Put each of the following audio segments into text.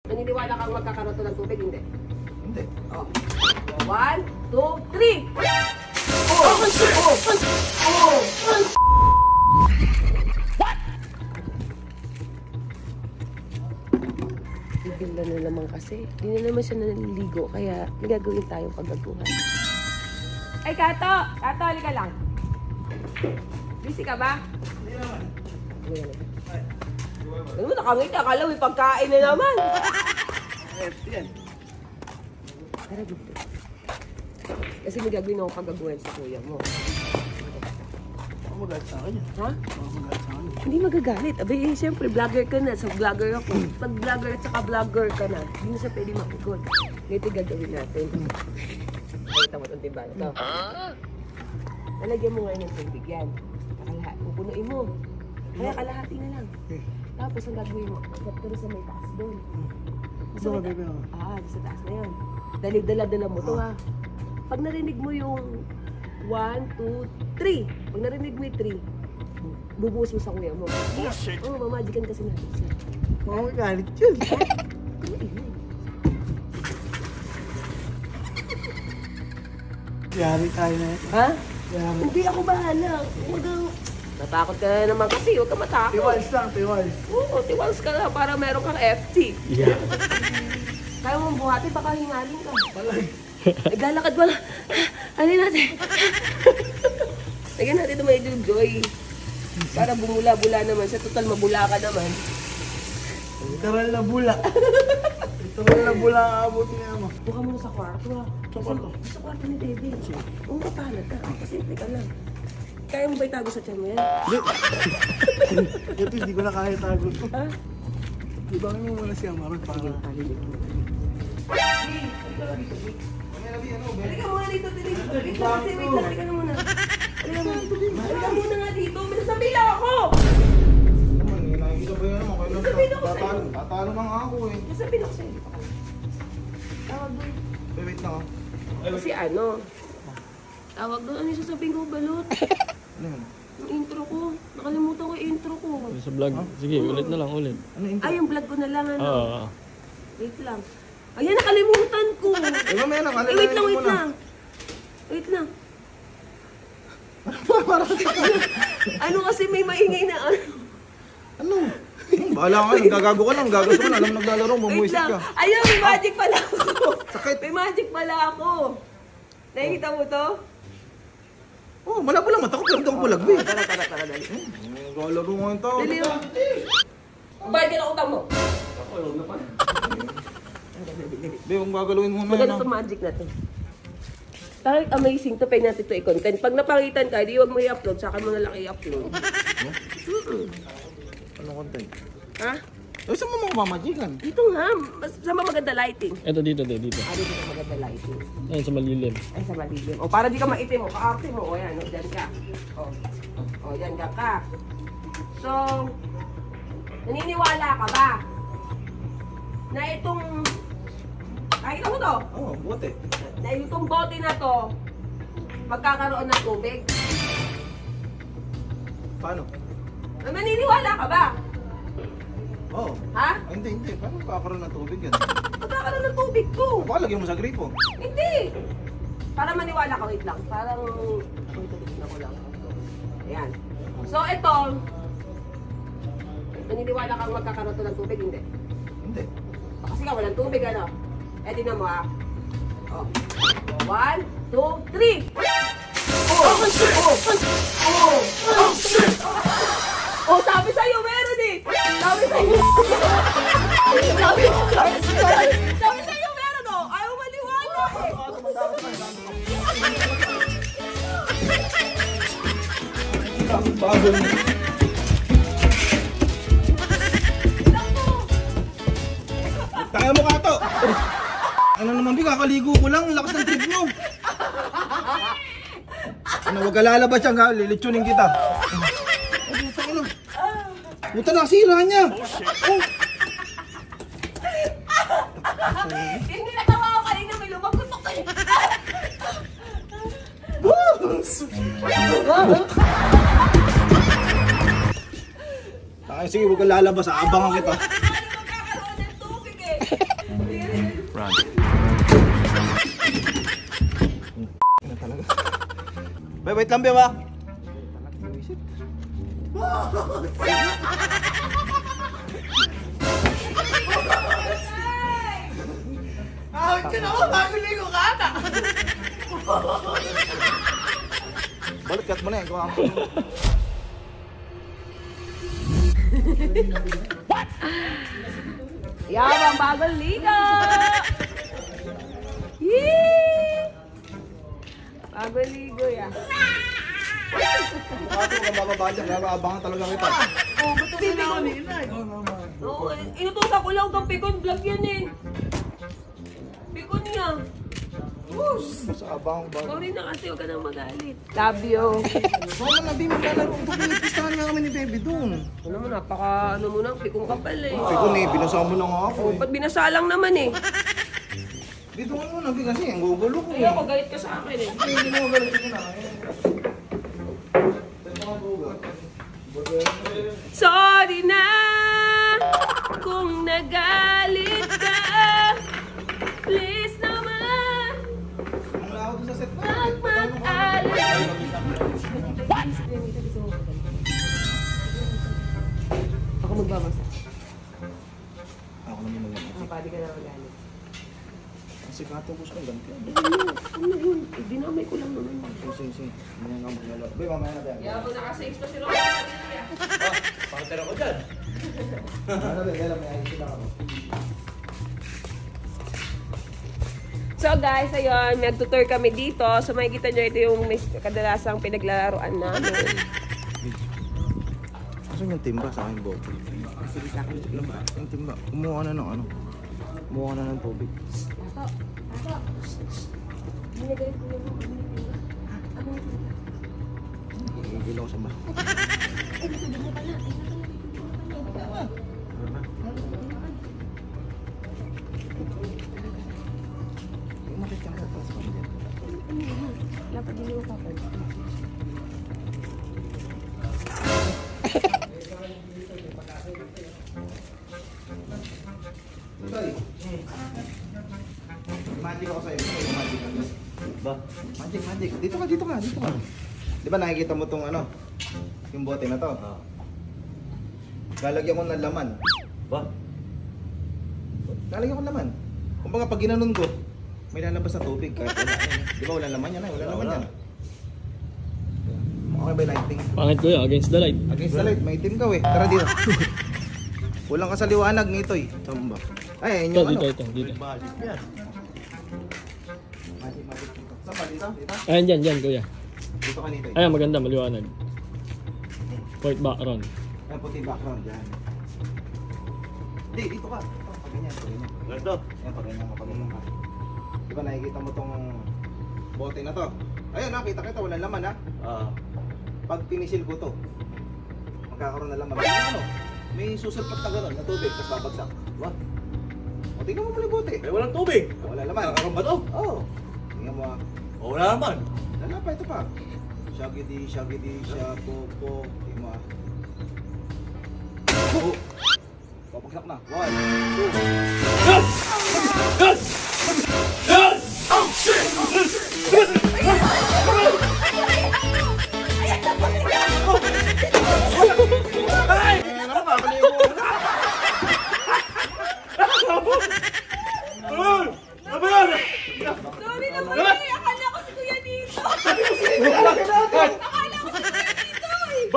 Naniniwala kang magkakaroon to ng tubig? Hindi. Hindi. Oh. 1, 2, 3! Bigla na naman kasi. Hindi na naman siya naliligo, kaya nagagawin tayong paggaguhan. Ay, Kato! Kato, halika lang. Busy ka ba? Hindi naman. Ano mo, nakangiti. Akala may pagkain na naman. Yan. Tara dito. Kasi may gagawin akong paggaguhan sa kuya mo. Baka magalit sa akin yan. Ha? Baka magalit sa akin. Hindi magagalit. Abay, siyempre, vlogger ka na. So, vlogger ako. Pag vlogger at saka vlogger ka na, hindi na siya pwede makikot. Ganito gagawin natin. Nakita mo itong tiba na ito. Nalagyan mo ngayon ng tubig yan. Pupunuin mo. Kaya kalahati na lang. Tapos ang gagawin mo, pero sa may taas doon. Gusto ka, bebe ako. Sa taas na yan. Dala-dala mo to ha. Pag narinig mo yung 1, 2, 3. Pag narinig mo yung 3, bubuhos mo sa kuya mo. Oo, mamagikan kasi natin siya. Baka magalit yun. Yari tayo na yun. Ha? Yari. Hindi ako bahala. Natakot ka na naman kasi. Huwag ka matakot. Tiwals lang, tiwals. Oo, tiwals ka lang para meron kang FT. Yeah. Kaya mong buhati, baka hingalin ka. Balay. Naglalakad wala. Ano natin? Lagyan natin ito may joy. Para bumula-bula naman siya. Total, mabula ka naman. Literal na bula. Literal na bula ang aabutin niya mo. Buka muna sa kwarto ha. Sa kwarto? Sa kwarto ni David. Kung kapalag ka, pasimple ka lang. Kaya mo ba itago sa tiyan mo yan? Ito, hindi ko na kaya tago ito. Ha? Ibangin mo muna siya, Maron, para... Halika muna dito, David. Wait lang, halika na muna. Halika muna nga dito. May nasabi lang ako! Naman, nakikita ba yan? Okay lang. Tatalo na nga ako eh. Nasabi lang sa'yo. Tawag doon. Wait lang ah. Kasi ano? Tawag doon. Ano yung sasabihin ko, balot? Ano yun? Yung intro ko. Nakalimutan ko yung intro ko. Sa vlog. Sige, ulit na lang, ulit. Ano yun? Ay, yung vlog ko na lang, ano? Oo. Wait lang. Ayan, nakalimutan ko. Eh, mamaya na, Wait lang. Wait lang. Ano kasi may maingay na ano? Ano? Bahala ka, gagago ka lang, gagago ka na. Alam mo naglalaro, Wait mamuisip lang. ka. Ayun, may magic pala ako. Sakit. May magic pala ako. Nakikita mo to? Oh, malabo lang, matakot lang itong bulagbi. Tara, dali. Naglalaro nga yung tao. Dali yun. Bayad ka na utang mo. Be, kung gagalawin mo na Maganda yan. itong magic na to. Parang amazing to, pwede natin ito i-content. Pag napangitan ka, di huwag mo i-upload, saka mo na lang i-upload. Anong content? Ha? Eh, saan mo mamamajikan? Dito nga, sama maganda lighting. Ito dito. Dito sa maganda lighting. Ayun, sa malilim. Ay, sa malilim. O, para di ka maitim mo, kaarte mo. O, yan, o, dyan ka. O, yan ka. So, naniniwala ka ba na itong, nakita mo to? Oo, bote. Na itong bote na to, magkakaroon ng tubig? Paano? Naniniwala ka ba? Oo. Ha? Ay, hindi. Paano magkakaroon ng tubig yan? Magkakaroon ng tubig to. Baka lagyan mo sa gripo. Hindi. Para maniwala ka, wait lang. Parang, ito ko lang. Ayan. So, ito, naniniwala kang magkakaroon to ng tubig? Hindi. Hindi. Kasi nga, walang tubig, ano? Eh, tingnan mo, ah. Oh. 1, 2, 3! Oh, sabi sa'yo, meron eh! Sabi sa'yo! Sabi sa'yo, meron oh! Ayaw maliwala eh! Bago mo. Kaya mo ka to! Ano naman, Bi? Kakaligo ko lang. Lakas ng trip mo. Ano, huwag ka lalabas yan, ha? Lilitsunin kita. Buta na, sira niya. Hindi natawa ako kanina, may lumagutok eh. Ay, sige, huwag ka lalabas. Abangan kita. Magkakaroon ng tubig eh. Run. Ano talaga? Wait lang, Beba. Ahon ka na ako, mabili ko ka ata. Balikat mo na yan. Gawa mo. Yabang bagong ligo! Yee! Bagong ligo yan. Mukha ko kung bababa dyan. Nabaabangan talaga kita. Oo, ba't ito na kanina eh? Oo, inutusan ko lang kang pikon vlog yan eh. Pikon niya. Mas abang ba? Sorry na kasi, huwag ka nang magalit. Love you. Mama, nabi maglalaro. Pag-ipistahan nga kami ni Baby doon. Ano mo, napaka ano mo na, pikong kapal eh. Ay ko eh, binasa mo lang ako Oh, eh. ba't binasa lang naman eh? Bituan mo nabi kasi, ang gugulo ko eh. Ayoko, galit ka sa akin eh. Hindi mo magalit ko na. Sorry na kung nagalit ka. Please naman, Ang lahat doon sa set ko. huwag mag-alit. Ako magbabasa. Ako naman naman. Pwede ka na magalit. Ang sikato ko sa ganti. Ano yun? Eh, dinamay ko lang naman. Sige. Mamaya nga maglalaro. Bay, mamaya na tayo. Yabang naka-6 pa si Rocky. Pakatira ko dyan. Ano ba, may ayos sila ako. So guys, ayun, nagtutour kami dito. So makikita nyo, ito yung kadalasang pinaglalaroan namin. Asan yung timba sa akin, Bob? Sige sa akin. Yung timba, kumuha na ng ano? Kumuha na ng tubig. Binagalit ko yung Gigilaw sa ba? Umakit ka na sa kanila. dapat hindi mo papansin. Sorry. Magic ako sa'yo. Magic ako. Ba? Magic. Dito ka. Di ba nakikita mo tong ano? Yung bote na to? Lalagyan ko ng laman. Ba? Lalagyan ko ng laman. Kumbaga pag ginanon ko, may lalabas na tubig kahit wala. Di ba wala laman yan? Wala laman yan. Okay ba yung lighting? Pangit ko yan, against the light. Against the light, may team ka eh. Tara dito. Kulang ka sa liwanag nito eh. Saan ba? Ay, yun Ito, yung ano. dito. Magic yan. Magic dito. Saan ba? Dito? Ayan, dyan, kuya. Dito ka nito eh. Ayan, maganda, maliwanag. White background. Ayan, puti background dyan. Hindi, dito ka. Ito, pag ganyan. Ganito. Ayan, pag ganyan ka. Di ba nakikita mo tong bote na to? Ayan, nakita kita, walang laman ha. Pag pinisil ko to, magkakaroon na laman. Ano? May susulpot na gano'n na tubig, tapos babagsak. Ba? O, tingnan mo pala yung bote. May walang tubig. Wala laman. Nakakaroon ba to? Oo. Tingnan mo ha. O wala naman. Lala pa, ito pa. Shaggy, shapopo. Tingnan mo ha. Oh. Babagsak na. 1, 2. Yes! Yes! Yes! Oh shit! Ay! Ano ka? Kaligo ko na. Ano ba yan? Sorry na po, akala ko si Kuya dito. Akala ko si Kuya dito eh.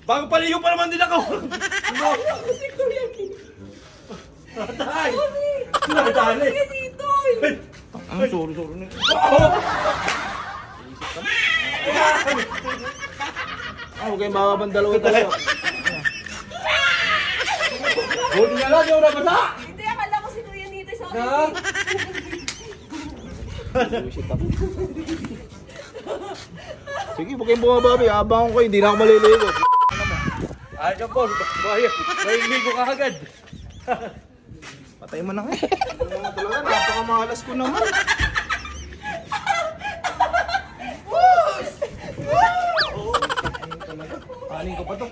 Bago paliyo pa naman din ako. Akala ko si Kuya dito. Natay! Sorry. Natali! Kuya dito eh. Ah, sorry. Huwag kayong bababang dalawa tayo. Buti na lang yung nabasa! Hindi, akala ko si Kuya dito. Sorry. Sige, huwag kayong bumababi. Abangan ko kayo, hindi na ako maliligo. Ay, ka po. May ligo ka agad. Patay mo na kayo. Ano talaga, napakamahalas ko naman. Kanin ko pa to.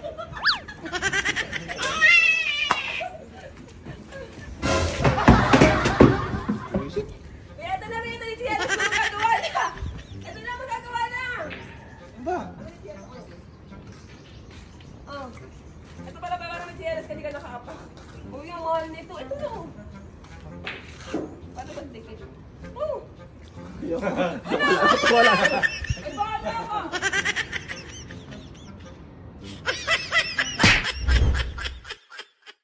ba? Oh. Ito pala para may siyas, hindi ka nakaapa. Oh, yung mahal nito. Ito na. Paano ba dikit? Oh! Wala. Ay, bata ka!